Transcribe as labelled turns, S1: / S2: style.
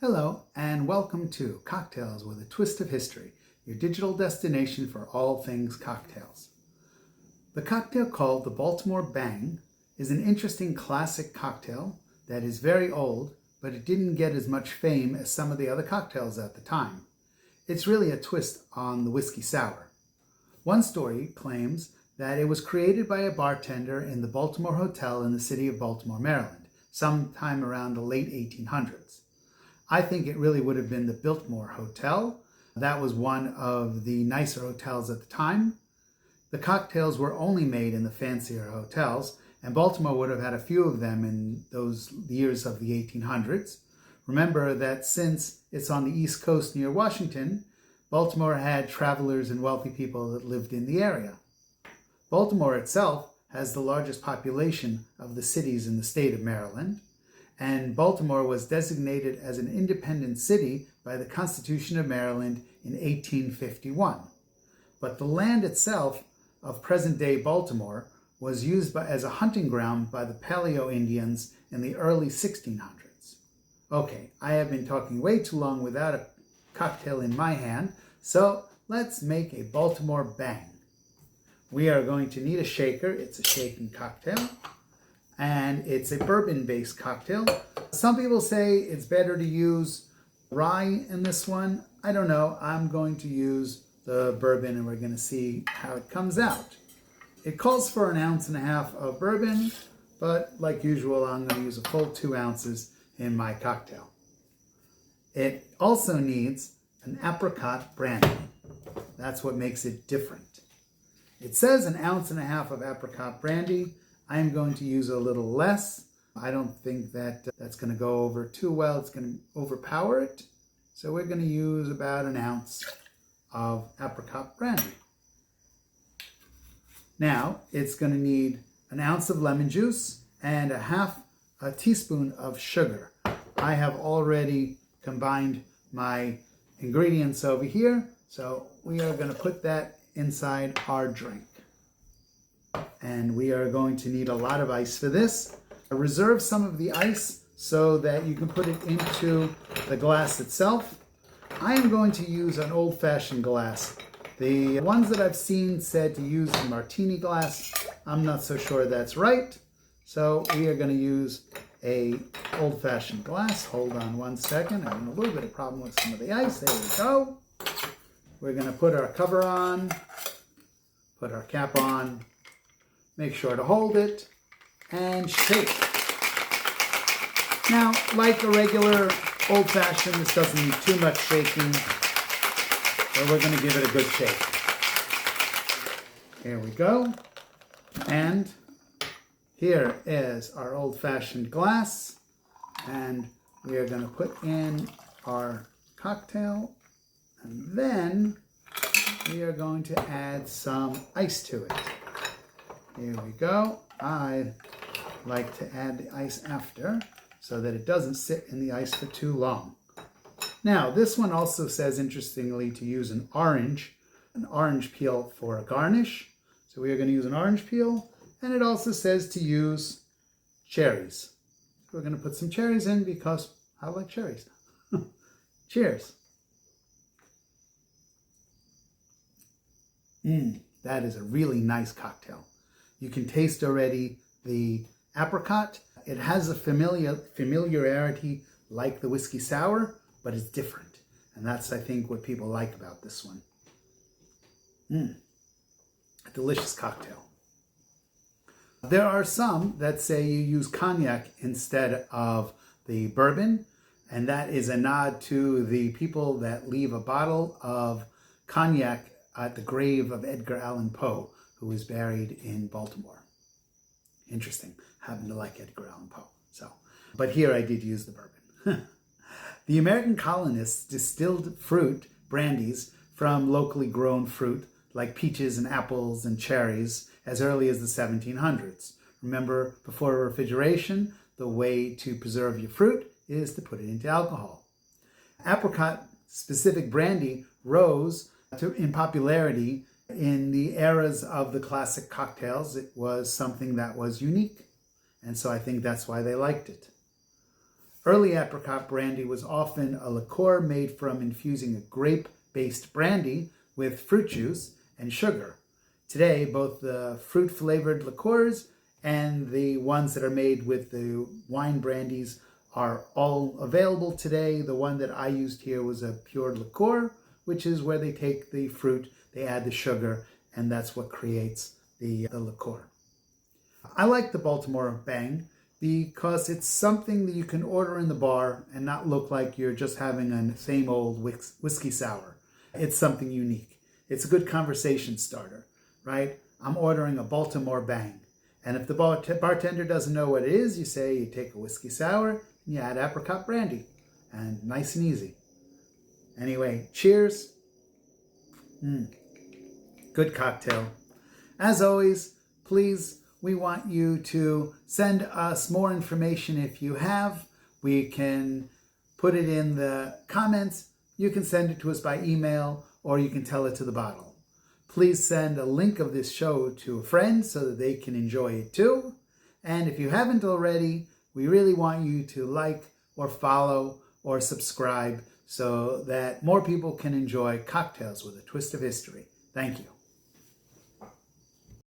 S1: Hello, and welcome to Cocktails with a Twist of History, your digital destination for all things cocktails. The cocktail called the Baltimore Bang is an interesting classic cocktail that is very old, but it didn't get as much fame as some of the other cocktails at the time. It's really a twist on the whiskey sour. One story claims that it was created by a bartender in the Baltimore Hotel in the city of Baltimore, Maryland, sometime around the late 1800s. I think it really would have been the Biltmore Hotel. That was one of the nicer hotels at the time. The cocktails were only made in the fancier hotels, and Baltimore would have had a few of them in those years of the 1800s. Remember that since it's on the East Coast near Washington, Baltimore had travelers and wealthy people that lived in the area. Baltimore itself has the largest population of the cities in the state of Maryland, and Baltimore was designated as an independent city by the Constitution of Maryland in 1851. But the land itself of present-day Baltimore was used as a hunting ground by the Paleo Indians in the early 1600s. Okay, I have been talking way too long without a cocktail in my hand, so let's make a Baltimore Bang. We are going to need a shaker. It's a shaken cocktail. And it's a bourbon-based cocktail. Some people say it's better to use rye in this one. I don't know. I'm going to use the bourbon, and we're going to see how it comes out. It calls for 1.5 ounces of bourbon, but like usual, I'm going to use a full 2 ounces in my cocktail. It also needs an apricot brandy. That's what makes it different. It says 1.5 ounces of apricot brandy. I'm going to use a little less. I don't think that that's going to go over too well. It's going to overpower it. So we're going to use about 1 ounce of apricot brandy. Now it's going to need 1 ounce of lemon juice and 1/2 teaspoon of sugar. I have already combined my ingredients over here. So we are going to put that inside our drink. And we are going to need a lot of ice for this. Reserve some of the ice so that you can put it into the glass itself. I am going to use an old-fashioned glass. The ones that I've seen said to use the Martini glass. I'm not so sure that's right. So we are going to use a old-fashioned glass. Hold on 1 second. I'm having a little bit of problem with some of the ice. There we go. We're going to put our cover on, put our cap on. Make sure to hold it and shake. Now, like a regular old-fashioned, this doesn't need too much shaking, but we're going to give it a good shake. Here we go. And here is our old-fashioned glass, and we are going to put in our cocktail, and then we are going to add some ice to it. Here we go. I like to add the ice after so that it doesn't sit in the ice for too long. Now, this one also says, interestingly, to use an orange peel for a garnish. So we are going to use an orange peel. And it also says to use cherries. We're going to put some cherries in because I like cherries. Cheers. That is a really nice cocktail. You can taste already the apricot. It has a familiarity like the whiskey sour, but it's different. And that's, I think, what people like about this one. A delicious cocktail. There are some that say you use cognac instead of the bourbon, and that is a nod to the people that leave a bottle of cognac at the grave of Edgar Allan Poe, who was buried in Baltimore. Interesting. Happen to like Edgar Allan Poe. But here I did use the bourbon. The American colonists distilled fruit, brandies, from locally grown fruit like peaches and apples and cherries as early as the 1700s. Remember, before refrigeration, the way to preserve your fruit is to put it into alcohol. Apricot-specific brandy rose in popularity in the eras of the classic cocktails. It was something that was unique, and so I think that's why they liked it. Early apricot brandy was often a liqueur made from infusing a grape-based brandy with fruit juice and sugar. Today, both the fruit-flavored liqueurs and the ones that are made with the wine brandies are all available today. The one that I used here was a pure liqueur, which is where they take the fruit, they add the sugar, and that's what creates the liqueur. I like the Baltimore Bang because it's something that you can order in the bar and not look like you're just having a same old whiskey sour. It's something unique. It's a good conversation starter, right? I'm ordering a Baltimore Bang. And if the bartender doesn't know what it is, you say you take a whiskey sour and you add apricot brandy. And nice and easy. Anyway, cheers. Good cocktail. As always, please, we want you to send us more information if you have. We can put it in the comments. You can send it to us by email, or you can tell it to the bottle. Please send a link of this show to a friend so that they can enjoy it too. And if you haven't already, we really want you to like or follow or subscribe so that more people can enjoy Cocktails with a Twist of History. Thank you.